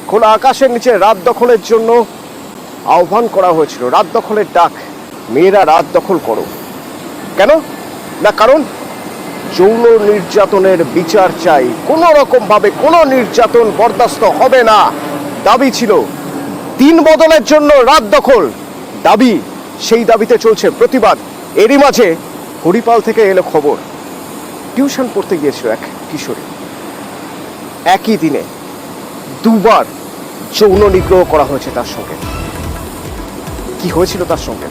খোলা আকাশের নিচে রাত দখলের জন্য আহ্বান করা হয়েছিল, রাত দখলের ডাক, মেয়েরা রাত দখল করো। কেন না, কারণ যৌন নির্যাতনের বিচার চাই, কোনো রকম ভাবে কোনো নির্যাতন বরদাস্ত হবে না দাবি ছিল। দিন বদলের জন্য রাত দখল দাবি, সেই দাবিতে চলছে প্রতিবাদ। এরই মাঝে হরিপাল থেকে এলো খবর, টিউশন পড়তে গিয়েছিল এক কিশোরী, একই দিনে দুবার যৌন নিগ্রহ করা হয়েছে তার সঙ্গে। কি হয়েছিল তার সঙ্গে,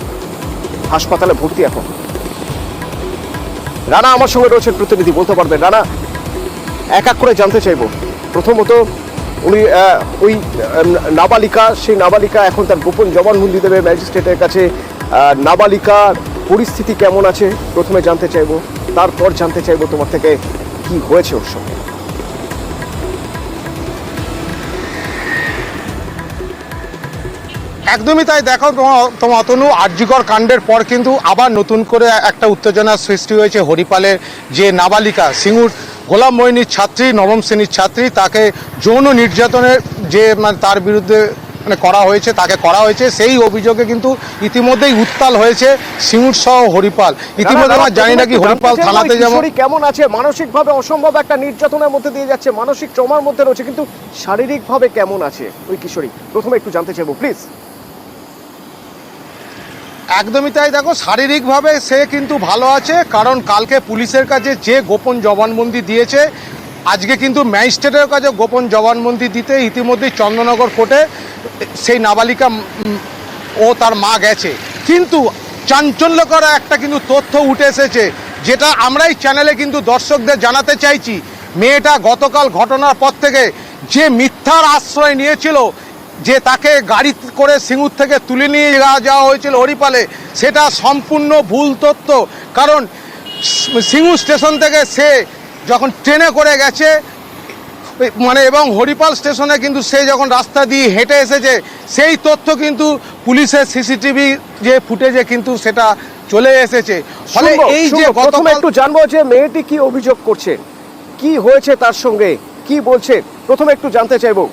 হাসপাতালে ভর্তি এখন। রানা আমার সঙ্গে রয়েছেন প্রতিনিধি, বলতে পারবেন রানা? এক এক করে জানতে চাইবো। প্রথমত উনি ওই নাবালিকা, সেই নাবালিকা এখন তার গোপন জবানবন্দি দেবে ম্যাজিস্ট্রেটের কাছে। নাবালিকার পরিস্থিতি কেমন আছে প্রথমে জানতে চাইবো, তারপর জানতে চাইবো তোমার থেকে কি হয়েছে ওর সঙ্গে। একদমই তাই। দেখো তোমার অতনু, আরজিকর কাণ্ডের পর কিন্তু আবার নতুন করে একটা উত্তেজনার সৃষ্টি হয়েছে। হরিপালের যে নাবালিকা, সিঙ্গুর গোলাম মঈনের ছাত্রী, নবম শ্রেণীর ছাত্রী, তাকে যৌন নির্যাতনের যে তার বিরুদ্ধে করা হয়েছে, তাকে করা হয়েছে, সেই অভিযোগে কিন্তু ইতিমধ্যেই উত্তাল হয়েছে সিঙ্গুর সহ হরিপাল। ইতিমধ্যে আমরা জানি না কি হরিপাল থানাতে যেমন কেমন আছে, মানসিকভাবে অসম্ভব একটা নির্যাতনের মধ্যে দিয়ে যাচ্ছে, মানসিক ট্রমার মধ্যে রয়েছে, কিন্তু শারীরিকভাবে কেমন আছে ওই কিশোরী প্রথমে একটু জানতে চাইবো প্লিজ। একদমই তাই। দেখো, শারীরিকভাবে সে কিন্তু ভালো আছে, কারণ কালকে পুলিশের কাছে যে গোপন জবানবন্দি দিয়েছে, আজকে কিন্তু ম্যাজিস্ট্রেটের কাছে গোপন জবানবন্দি দিতে ইতিমধ্যেই চন্দননগর কোর্টে সেই নাবালিকা ও তার মা গেছে। কিন্তু চাঞ্চল্যকর একটা কিন্তু তথ্য উঠে এসেছে, যেটা আমরাই চ্যানেলে কিন্তু দর্শকদের জানাতে চাইছি। মেয়েটা গতকাল ঘটনার পর থেকে যে মিথ্যার আশ্রয় নিয়েছিল, যে তাকে গাড়ি করে সিঙ্গুর থেকে তুলে নিয়ে যাওয়া হয়েছিল হরিপালে, সেটা সম্পূর্ণ ভুল তথ্য। কারণ সিঙ্গুর স্টেশন থেকে সে যখন ট্রেনে করে গেছে এবং হরিপাল স্টেশনে কিন্তু সে যখন রাস্তা দিয়ে হেঁটে এসেছে, সেই তথ্য কিন্তু পুলিশের সিসিটিভি যে ফুটেজে কিন্তু সেটা চলে এসেছে। ফলে এই যে প্রথমে একটু জানবো যে মেয়েটি কি অভিযোগ করছে, কি হয়েছে তার সঙ্গে, কি বলছে, প্রথমে একটু জানতে চাইবো।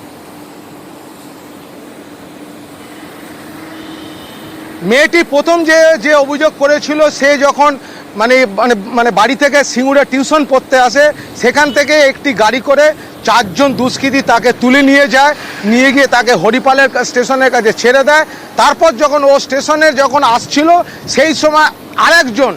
মেয়েটি প্রথম যে অভিযোগ করেছিল, সে যখন বাড়ি থেকে সিঙ্গুরে টিউশন পড়তে আসে, সেখান থেকে একটি গাড়ি করে 4 জন দুষ্কৃতী তাকে তুলে নিয়ে যায়, নিয়ে গিয়ে তাকে হরিপালের স্টেশনের কাছে ছেড়ে দেয়। তারপর যখন ও স্টেশনে যখন আসছিল, সেই সময় আরেকজন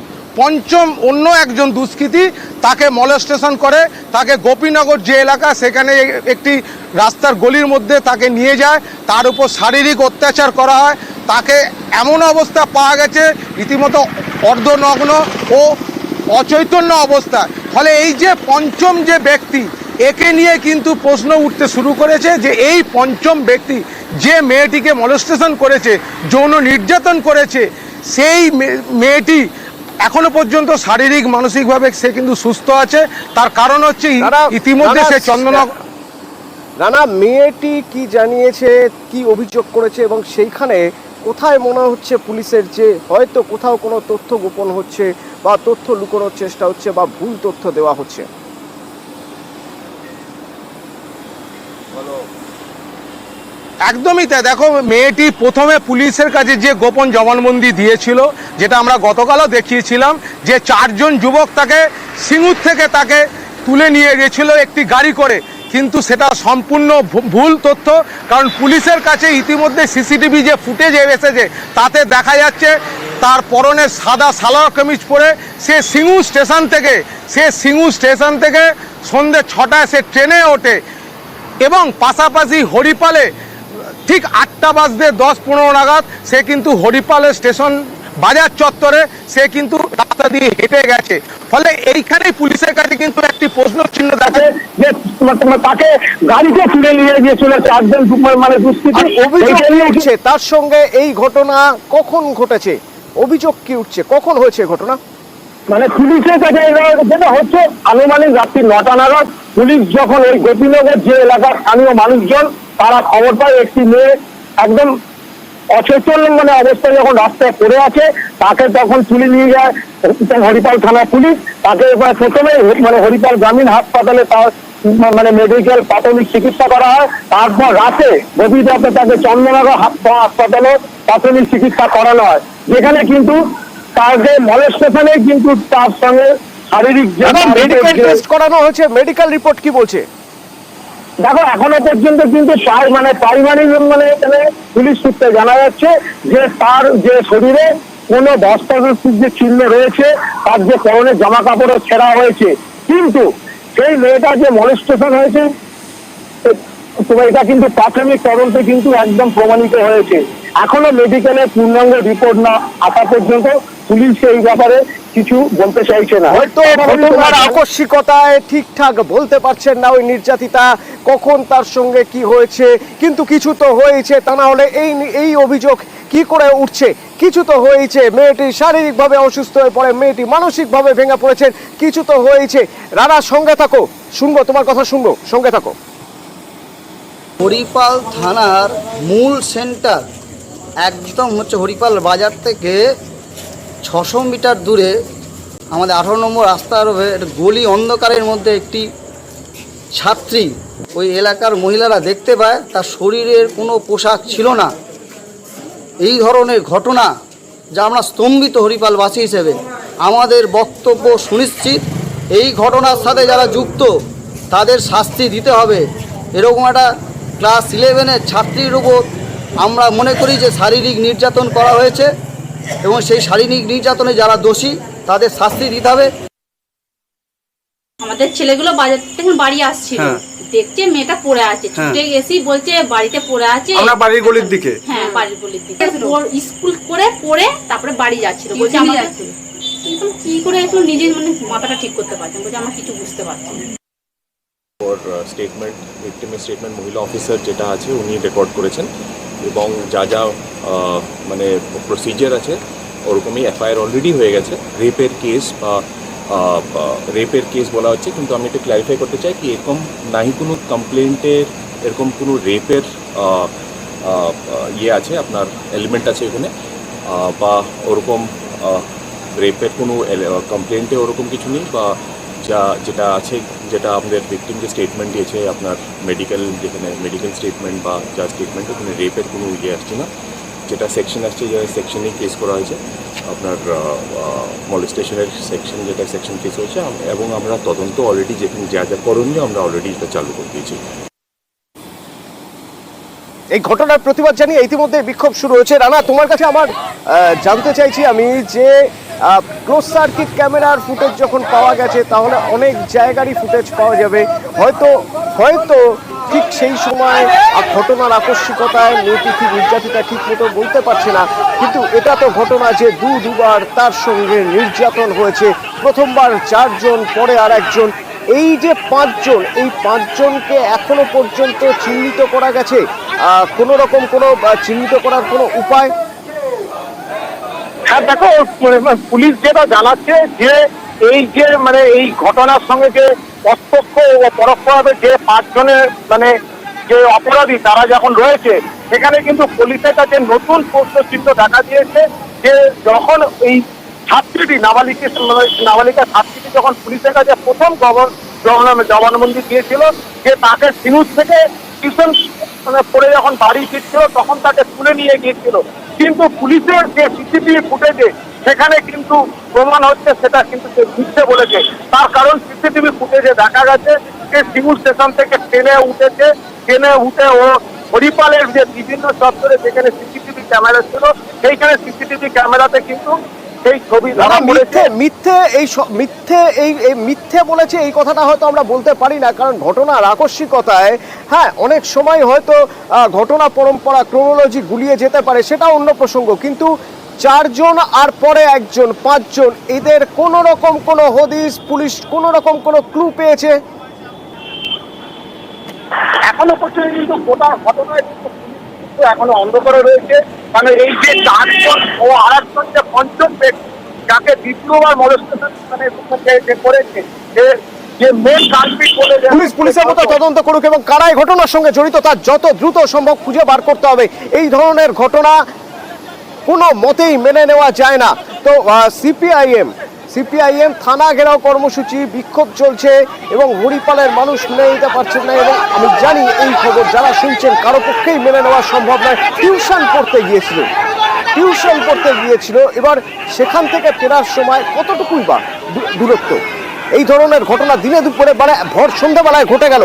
অন্য একজন দুষ্কৃতী তাকে মলেস্টেশন করে, তাকে গোপীনগর যে এলাকা, সেখানে একটি রাস্তার গলির মধ্যে তাকে নিয়ে যায়, তার উপর শারীরিক অত্যাচার করা হয়। তাকে এমন অবস্থা পাওয়া গেছে রীতিমতো অর্ধনগ্ন ও অচৈতন্য অবস্থায়। ফলে এই যে পঞ্চম যে ব্যক্তি, একে নিয়ে কিন্তু প্রশ্ন উঠতে শুরু করেছে যে এই পঞ্চম ব্যক্তি যে মেয়েটিকে মলেস্টেশন করেছে, যৌন নির্যাতন করেছে, সেই মেয়েটি এখনো পর্যন্ত শারীরিক মানসিকভাবে সে কিন্তু সুস্থ আছে। তার কারণ হচ্ছে ইতিমধ্যে সে চন্দননগর। রানা, মেয়েটি কি জানিয়েছে, কি অভিযোগ করেছে, এবং সেইখানে কোথায় মনে হচ্ছে পুলিশের যে হয়তো কোথাও কোনো তথ্য গোপন হচ্ছে বা তথ্য লুকোনোর চেষ্টা হচ্ছে বা ভুল তথ্য দেওয়া হচ্ছে? একদমই তাই। দেখো, মেয়েটি প্রথমে পুলিশের কাছে যে গোপন জবানবন্দি দিয়েছিল, যেটা আমরা গতকালও দেখিয়েছিলাম, যে 4 জন যুবক তাকে সিঙ্গুর থেকে তাকে তুলে নিয়ে গেছিল একটি গাড়ি করে, কিন্তু সেটা সম্পূর্ণ ভুল তথ্য। কারণ পুলিশের কাছে ইতিমধ্যে সিসিটিভি যে ফুটেজ এসেছে, তাতে দেখা যাচ্ছে তার পরনে সাদা সালোয়ার কামিজ পরে সে সিঙ্গুর স্টেশন থেকে সন্ধ্যে 6টায় সে ট্রেনে ওঠে, এবং পাশাপাশি হরিপালে ঠিক 8টা বাজতে 10-15 নাগাদ সে কিন্তু হরিপালের স্টেশন বাজার চত্বরে সে কিন্তু রাস্তা দিয়ে হেঁটে গেছে। ফলে এইখানেই পুলিশের কাছে কিন্তু একটি প্রশ্ন চিহ্ন থাকে যে তাকে গাড়িতে তুলে নিয়ে গিয়েছিল 4 জন দুষ্কৃতী। অভিযোগ উঠছে তার সঙ্গে এই ঘটনা কখন ঘটেছে, অভিযোগ কি উঠছে, কখন হয়েছে ঘটনা? পুলিশের কাছে যেটা হচ্ছে আনুমানিক রাত্রি 9টা নাগাদ পুলিশ যখন ওই গোপীনগর যে এলাকার স্থানীয় মানুষজন তারা খবর পায় একটি মেয়ে একদম অচেতন অবস্থায় যখন রাস্তায় পড়ে আছে, তাকে তখন তুলে নিয়ে যায় হরিপাল থানা পুলিশ। তাকে প্রথমে হরিপাল গ্রামীণ হাসপাতালে তার মানে মেডিকেল প্রাথমিক চিকিৎসা করা হয়। তারপর রাতে গভীর রাতে তাকে চন্দননগর হাসপাতালে প্রাথমিক চিকিৎসা করানো হয়, যেখানে কিন্তু তাকে মলেস্টেশনে কিন্তু তার সঙ্গে শারীরিক যে মেডিকেল টেস্ট করানো হয়েছে, মেডিকেল রিপোর্ট কি বলছে? দেখো এখনো পর্যন্ত কিন্তু পারিবারিক মানে এখানে পুলিশ সূত্রে জানা যাচ্ছে যে তার যে শরীরে কোনো ধস্তাধস্তির যে চিহ্ন রয়েছে, তার যে পরনের জামা কাপড়ও ছেঁড়া হয়েছে, কিন্তু সেই মেয়েটা যে মলেস্টেশন হয়েছে এটা কিন্তু প্রাথমিক তদন্তে কিন্তু একদম প্রমাণিত হয়েছে। এখনো মেডিকেলের পূর্ণাঙ্গ রিপোর্ট না আসা পর্যন্ত পুলিশ এই ব্যাপারে কিছু বলতে চাইছে না। হয়তো ঘটনার আকস্মিকতায় ঠিকঠাক বলতে পারছেন না ওই নির্যাতিতা কখন তার সঙ্গে কি হয়েছে, কিন্তু কিছু তো হয়েছে, তা না হলে এই অভিযোগ কি করে উঠছে? কিছু তো হয়েছে, মেয়েটি শারীরিকভাবে অসুস্থ হয়ে পড়ে, মেয়েটি মানসিকভাবে ভেঙে পড়েছেন, কিছু তো হয়েছে। রানা, সঙ্গে থাকো, শুনবো তোমার কথা, শুনবো, সঙ্গে থাকো। হরিপাল থানার মূল সেন্টার একদম হচ্ছে হরিপাল বাজার থেকে 600 মিটার দূরে আমাদের 18 নম্বর রাস্তার গলি অন্ধকারের মধ্যে একটি ছাত্রী ওই এলাকার মহিলারা দেখতে পায় তার শরীরের কোনো পোশাক ছিল না। এই ধরনের ঘটনা যা আমরা স্তম্ভিত হরিপালবাসী হিসেবে, আমাদের বক্তব্য সুনিশ্চিত এই ঘটনার সাথে যারা যুক্ত তাদের শাস্তি দিতে হবে। এরকম একটা ক্লাস 11-এর ছাত্রীর উপর আমরা মনে করি যে শারীরিক নির্যাতন করা হয়েছে এবং সেই শারীরিক নির্যাতনে যারা দোষী তাদের শাস্তি দিতে হবে। আমাদের ছেলেগুলো বাজার থেকে বাড়ি আসছিল, দেখছে মেয়েটা পড়ে আছে, ছুটে গেছি, বলছে বাড়িতে পড়ে আছে, আমরা বাড়ির গলির দিকে, হ্যাঁ বাড়ির গলির দিকে স্কুল করে পড়ে তারপরে বাড়ি যাচ্ছিল। বলছে আমাকে কিন্তু কি করে একটু নিজের মানে মাথাটা ঠিক করতে পারছেন, বলছে আমরা কিছু বুঝতে পারছি না। ওর স্টেটমেন্ট, ভিক্টিমের স্টেটমেন্ট মহিলা অফিসার যেটা আছে উনি রেকর্ড করেছেন এবং যা যা মানে প্রসিজার আছে ওরকমই এফআইআর অলরেডি হয়ে গেছে। রেপের কেস বা রেপের কেস বলা হচ্ছে, কিন্তু আমি একটু ক্ল্যারিফাই করতে চাই কি এরকম নাই কোনো কমপ্লেন্টের এরকম কোনো রেপের ইয়ে আছে, আপনার এলিমেন্ট আছে এখানে বা ওরকম রেপের কোনো কমপ্লেন্টে ওরকম কিছু নেই, বা যেটা আছে যেটা আমাদের ভিকটিম যে স্টেটমেন্ট দিয়েছে আপনার মেডিকেল, যেখানে মেডিকেল স্টেটমেন্ট বা যা স্টেটমেন্ট ওখানে রেপের কোনো ইয়ে আসছে না। যেটা সেকশন আসছে যে সেকশনেই কেস করা হয়েছে, আপনার মলেস্টেশনের সেকশন, যেটা সেকশন কেস হয়েছে, এবং আমরা তদন্ত অলরেডি যেখানে যা যা করণীয় আমরা অলরেডি এটা চালু করে দিয়েছি। এই ঘটনার প্রতিবাদ জানিয়ে ইতিমধ্যে বিক্ষোভ শুরু হয়েছে। রানা, তোমার কাছে আমার জানতে চাইছি আমি যে ক্লোজ সার্কিট ক্যামেরার ফুটেজ যখন পাওয়া গেছে তাহলে অনেক জায়গারই ফুটেজ পাওয়া যাবে, হয়তো ঠিক সেই সময় ঘটনার আকস্মিকতায় মেয়েটি ঠিক নির্যাতিতা ঠিক মতো বলতে পারছে না, কিন্তু এটা তো ঘটনা যে দুবার তার সঙ্গে নির্যাতন হয়েছে, প্রথমবার 4 জন, পরে আর একজন, এই যে 5 জন, এই 5 জনকে এখনো পর্যন্ত চিহ্নিত করা গেছে? কোনো রকম কোনো চিহ্নিত করার কোনো উপায়? হ্যাঁ দেখো, পুলিশ যেটা জানাচ্ছে যে এই যে মানে এই ঘটনার সঙ্গে যে প্রত্যক্ষ ও পরোক্ষভাবে যে 5 জনের মানে যে অপরাধী তারা যখন রয়েছে, সেখানে কিন্তু পুলিশের কাছে নতুন প্রশ্নচিহ্ন দেখা দিয়েছে যে যখন এই ছাত্রীটি নাবালিকা ছাত্রীটি যখন পুলিশের কাছে প্রথম জবানবন্দি দিয়েছিল যে তাকে সিনুজ থেকে টিউশন পড়ে যখন বাড়ি ফিরছিল তখন তাকে তুলে নিয়ে গিয়েছিল, কিন্তু পুলিশের যে সিসিটিভি ফুটেজে সেখানে কিন্তু প্রমাণ হচ্ছে সেটা কিন্তু সে মিথ্যে বলেছে। তার কারণ সিসিটিভি ফুটেজে দেখা গেছে যে সিমুল স্টেশন থেকে ট্রেনে উঠে ও হরিপালের যে বিভিন্ন চত্বরে যেখানে সিসিটিভি ক্যামেরা ছিল সেইখানে সিসিটিভি ক্যামেরাতে কিন্তু সেই ছবি ধরা পড়েছে। মিথ্যে বলেছে এই কথাটা হয়তো আমরা বলতে পারি না, কারণ ঘটনার আকস্মিকতায় হ্যাঁ অনেক সময় হয়তো ঘটনা পরম্পরা ক্রোনোলজি গুলিয়ে যেতে পারে, সেটা অন্য প্রসঙ্গ, কিন্তু 4 জন আর পরে 1 জন, 5 জন, এদের কোন রকম কোনো হদিস পুলিশ কোন রকম কোনো ক্লু পেয়েছে? এখনো পর্যন্ত কিন্তু গোটা ঘটনায় কিন্তু এখনো অন্ধকারে রয়েছে। মানে এই যে 4 জন ও আর 1 জন যে 5ম ব্যক্তি যাকে দ্বিতীয়বার মলেস্টেশন করেছে, যে মেন কালপিট বলে পুলিশের মতো তদন্ত করুক এবং কারা এই ঘটনার সঙ্গে জড়িত তার যত দ্রুত সম্ভব খুঁজে বার করতে হবে। এই ধরনের ঘটনা কোনো মতেই মেনে নেওয়া যায় না। তো সিপিআইএম থানা ঘেরাও কর্মসূচি, বিক্ষোভ চলছে এবং হরিপালের মানুষ মেনে নিতে পারছেন না। এবং আমি জানি এই খবর যারা শুনছেন কারো পক্ষেই মেনে নেওয়া সম্ভব নয়। টিউশন পড়তে গিয়েছিল, এবার সেখান থেকে ফেরার সময় কতটুকুই বা দূরত্ব। এই ধরনের ঘটনা দিনে দুপুরে ভর সন্ধ্যাবেলায় ঘটে গেল।